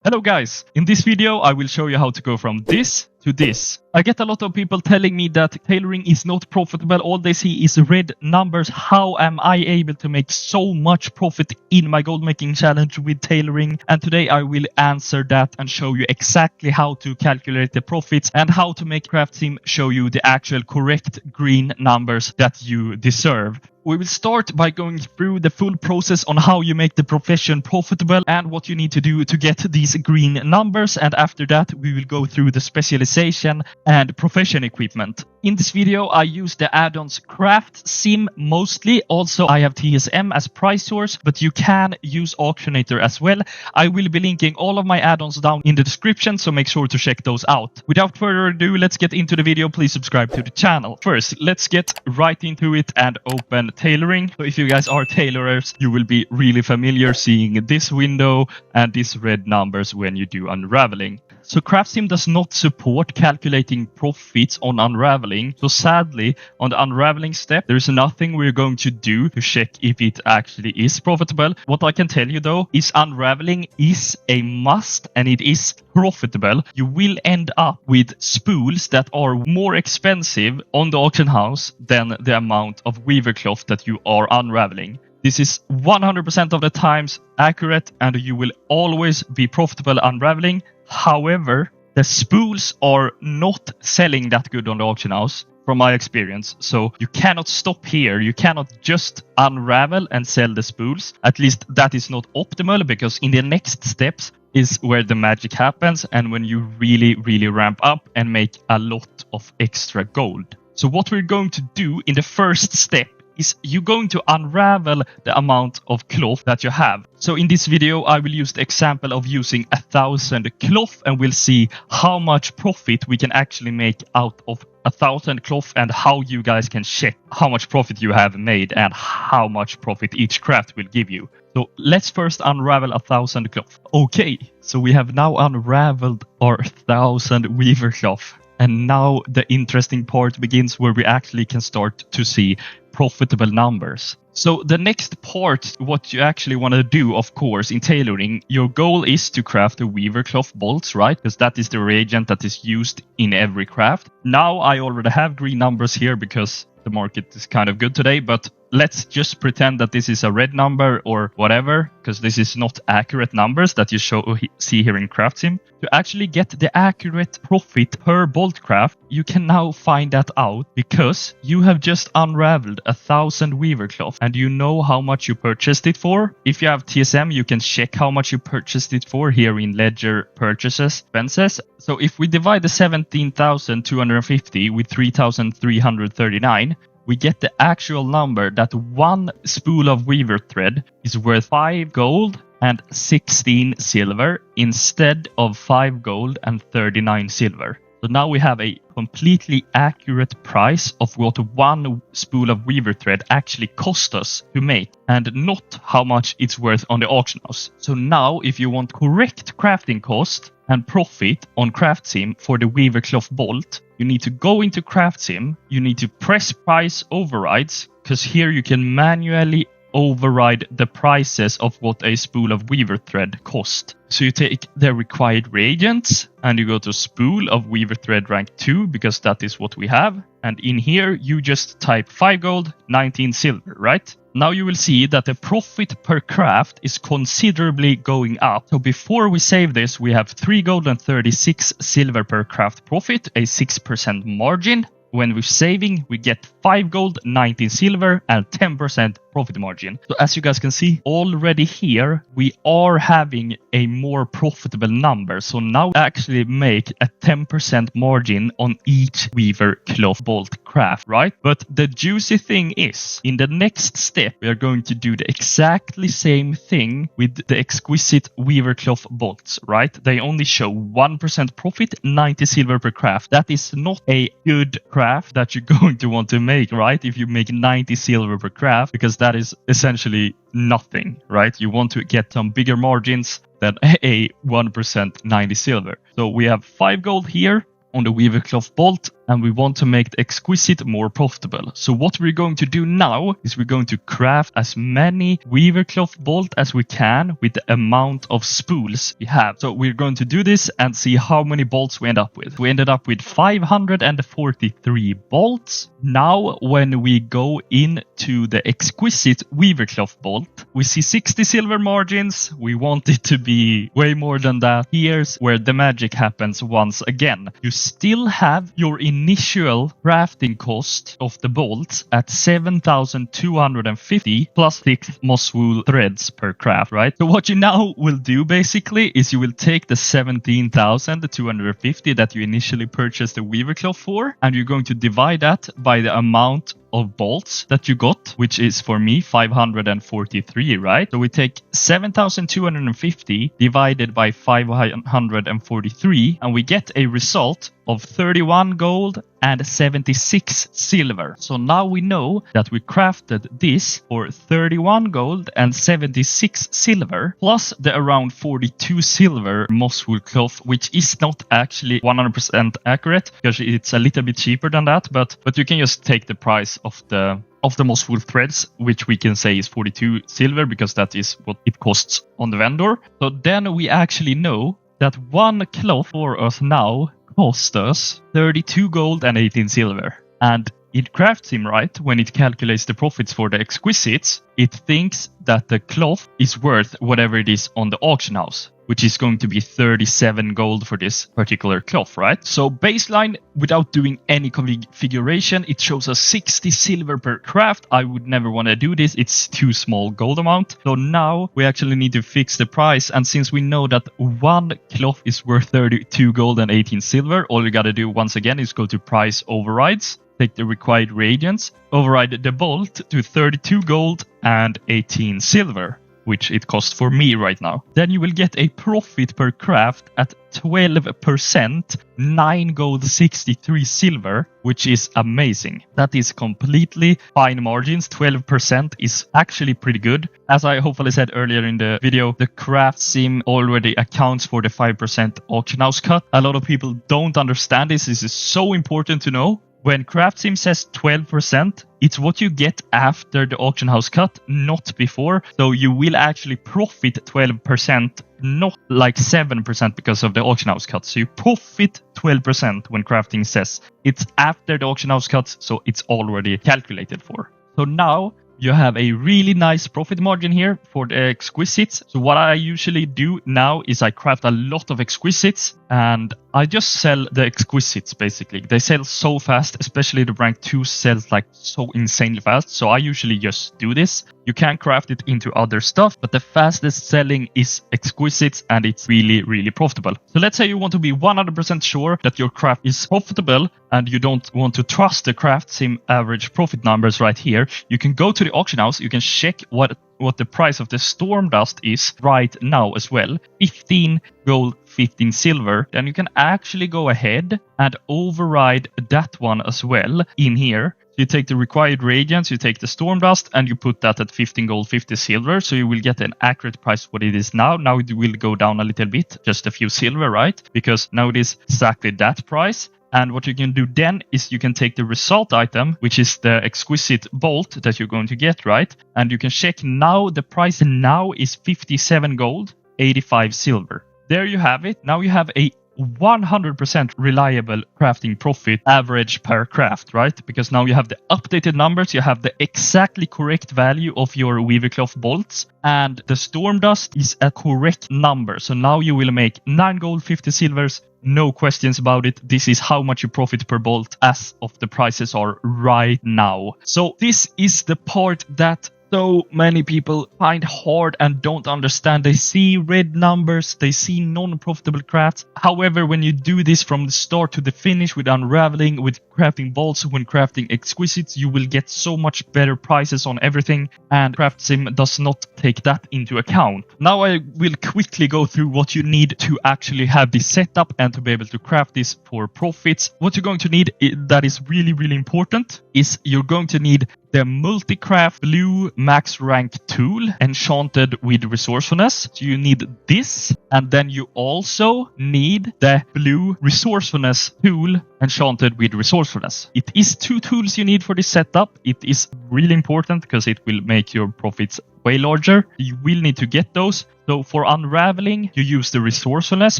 Hello guys, in this video I will show you how to go from this to this. I get a lot of people telling me that tailoring is not profitable, all they see is red numbers. How am I able to make so much profit in my gold making challenge with tailoring? And today I will answer that and show you exactly how to calculate the profits and how to make CraftSim show you the actual correct green numbers that you deserve. We will start by going through the full process on how you make the profession profitable and what you need to do to get these green numbers, and after that we will go through the specialization and profession equipment. In this video I use the add-ons CraftSim mostly. Also I have TSM as price source, but you can use Auctionator as well. I will be linking all of my add-ons down in the description, so make sure to check those out. Without further ado, let's get into the video. Please subscribe to the channel. First, let's get right into it and open tailoring. So if you guys are tailorers, you will be really familiar seeing this window and these red numbers when you do unraveling. So CraftSim does not support calculating profits on unraveling. So sadly, on the unraveling step, there is nothing we're going to do to check if it actually is profitable. What I can tell you though is unraveling is a must and it is profitable. You will end up with spools that are more expensive on the auction house than the amount of weaver cloth that you are unraveling. This is 100% of the times accurate and you will always be profitable unraveling. However, the spools are not selling that good on the auction house from my experience. So you cannot stop here. You cannot just unravel and sell the spools. At least that is not optimal, because in the next steps is where the magic happens and when you really ramp up and make a lot of extra gold. So what we're going to do in the first step is you're going to unravel the amount of cloth that you have. So in this video, I will use the example of using 1,000 cloth and we'll see how much profit we can actually make out of 1,000 cloth and how you guys can check how much profit you have made and how much profit each craft will give you. So let's first unravel 1,000 cloth. Okay, so we have now unraveled our 1,000 weaver cloth. And now the interesting part begins where we actually can start to see profitable numbers. So the next part, what you actually want to do, of course, in tailoring, your goal is to craft the weaver cloth bolts, right? Because that is the reagent that is used in every craft. Now I already have green numbers here because the market is kind of good today, but let's just pretend that this is a red number or whatever, because this is not accurate numbers that you see here in CraftSim. To actually get the accurate profit per bolt craft, you can now find that out because you have just unraveled 1,000 weaver cloth and you know how much you purchased it for. If you have TSM, you can check how much you purchased it for here in ledger purchases expenses. So if we divide the 17,250 with 3,339, we get the actual number that one spool of weaver thread is worth 5 gold and 16 silver instead of 5 gold and 39 silver. So now we have a completely accurate price of what one spool of weaver thread actually cost us to make and not how much it's worth on the auction house. So now if you want correct crafting cost and profit on CraftSim for the weaver cloth bolt, you need to go into CraftSim, you need to press price overrides, because here you can manually override the prices of what a spool of weaver thread cost. So you take the required reagents and you go to spool of weaver thread rank 2 because that is what we have. And in here you just type 5 gold, 19 silver, right? Now you will see that the profit per craft is considerably going up. So before we save this, we have 3 gold and 36 silver per craft profit, a 6% margin. When we're saving, we get 5 gold, 19 silver, and 10% profit margin. So as you guys can see, already here, we are having a more profitable number. So now actually make a 10% margin on each weaver cloth bolt craft, right? But the juicy thing is, in the next step, we are going to do the exactly same thing with the exquisite weaver cloth bolts, right? They only show 1% profit, 90 silver per craft. That is not a good craft that you're going to want to make, right? If you make 90 silver per craft, because that is essentially nothing, right? You want to get some bigger margins than a 1% 90 silver. So we have 5 gold here on the weaver cloth bolt and we want to make the exquisite more profitable. So what we're going to do now is we're going to craft as many weaver cloth bolt as we can with the amount of spools we have. So we're going to do this and see how many bolts we end up with. We ended up with 543 bolts. Now when we go into the exquisite weaver cloth bolt, we see 60 silver margins. We want it to be way more than that. Here's where the magic happens once again. You still have your initial crafting cost of the bolts at 7,250 plus 6 moss wool threads per craft, right? So what you now will do basically is you will take the 17,250 that you initially purchased the weaver cloth for, and you're going to divide that by the amount of bolts that you got, which is for me 543, right? So we take 7,250 divided by 543 and we get a result of 31 gold and 76 silver. So now we know that we crafted this for 31 gold and 76 silver plus the around 42 silver moss wool cloth, which is not actually 100% accurate because it's a little bit cheaper than that, but you can just take the price of the moss wool threads, which we can say is 42 silver because that is what it costs on the vendor. So then we actually know that one cloth for us now cost us 32 gold and 18 silver. And in CraftSim, right, when it calculates the profits for the exquisites, it thinks that the cloth is worth whatever it is on the auction house, which is going to be 37 gold for this particular cloth, right? So baseline, without doing any configuration, it shows us 60 silver per craft. I would never want to do this. It's too small gold amount. So now we actually need to fix the price. And since we know that one cloth is worth 32 gold and 18 silver, all you got to do once again is go to price overrides. Take the required radiance, override the bolt to 32 gold and 18 silver, which it costs for me right now. Then you will get a profit per craft at 12%, 9 gold, 63 silver, which is amazing. That is completely fine margins. 12% is actually pretty good. As I hopefully said earlier in the video, the CraftSim already accounts for the 5% auction house cut. A lot of people don't understand this. This is so important to know. When CraftSim says 12%, it's what you get after the auction house cut, not before. So you will actually profit 12%, not like 7% because of the auction house cut. So you profit 12% when crafting says it's after the auction house cut, so it's already calculated for. So now you have a really nice profit margin here for the exquisites. So what I usually do now is I craft a lot of exquisites and I just sell the exquisites basically. They sell so fast, especially the rank 2 sells like so insanely fast. So I usually just do this. You can craft it into other stuff, but the fastest selling is exquisites and it's really, really profitable. So let's say you want to be 100% sure that your craft is profitable and you don't want to trust the CraftSim average profit numbers right here. You can go to the auction house. You can check what the price of the storm dust is right now as well. 15 gold, 15 silver. Then you can actually go ahead and override that one as well in here. You take the required radiance, you take the storm dust, and you put that at 15 gold, 50 silver. So you will get an accurate price what it is now. Now it will go down a little bit, just a few silver, right? Because now it is exactly that price. And what you can do then is you can take the result item, which is the exquisite bolt that you're going to get, right? And you can check now the price now is 57 gold, 85 silver. There you have it. Now you have a 100% reliable crafting profit average per craft, right? Because now you have the updated numbers, you have the exactly correct value of your weaver cloth bolts, and the storm dust is a correct number. So now you will make 9 gold, 50 silvers, no questions about it. This is how much you profit per bolt as of the prices are right now. So this is the part that so many people find hard and don't understand. They see red numbers, they see non-profitable crafts. However, when you do this from the start to the finish with unraveling, with crafting bolts, when crafting exquisites, you will get so much better prices on everything. And CraftSim does not take that into account. Now I will quickly go through what you need to actually have this setup and to be able to craft this for profits. What you're going to need that is really, really important is you're going to need the multi-craft blue max rank tool enchanted with resourcefulness. So you need this, and then you also need the blue resourcefulness tool enchanted with resourcefulness. It is 2 tools you need for this setup. It is really important because it will make your profits way larger. You will need to get those. So for unraveling, you use the resourcefulness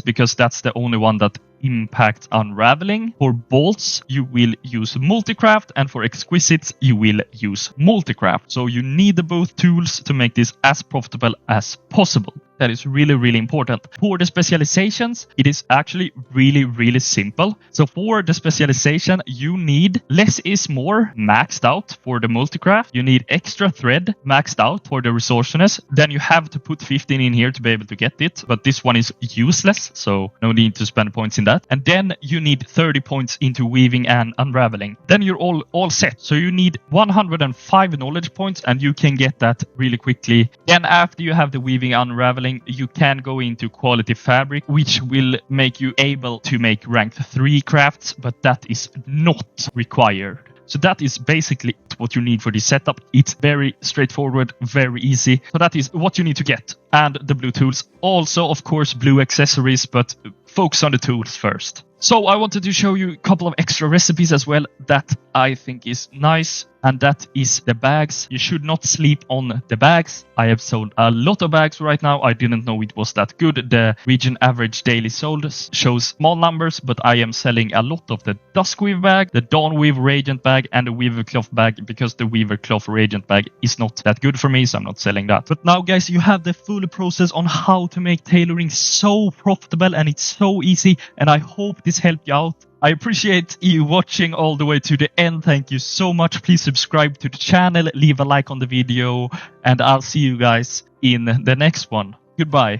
because that's the only one that impacts unraveling. For bolts, you will use multicraft, and for exquisites, you will use multicraft. So you need both tools to make this as profitable as possible. That is really, really important. For the specializations, it is actually really, really simple. So for the specialization, you need less is more maxed out for the multicraft. You need extra thread maxed out for the resourcefulness. Then you have to put 15 in here to be able to get it. But this one is useless, so no need to spend points in that. And then you need 30 points into weaving and unraveling. Then you're all set. So you need 105 knowledge points, and you can get that really quickly. Then after you have the weaving and unraveling, you can go into quality fabric, which will make you able to make rank 3 crafts, but that is not required. So that is basically what you need for this setup. It's very straightforward, very easy. So that is what you need to get. And the blue tools. Also, of course, blue accessories, but focus on the tools first. So I wanted to show you a couple of extra recipes as well that I think is nice. And that is the bags. You should not sleep on the bags. I have sold a lot of bags right now. I didn't know it was that good. The region average daily sold shows small numbers, but I am selling a lot of the Duskweave bag, the Dawnweave Radiant bag, and the Weaver Cloth bag, because the Weaver Cloth Radiant bag is not that good for me, so I'm not selling that. But now, guys, you have the full process on how to make tailoring so profitable, and it's so easy, and I hope this helped you out. I appreciate you watching all the way to the end. Thank you so much. Please subscribe to the channel, leave a like on the video, and I'll see you guys in the next one. Goodbye.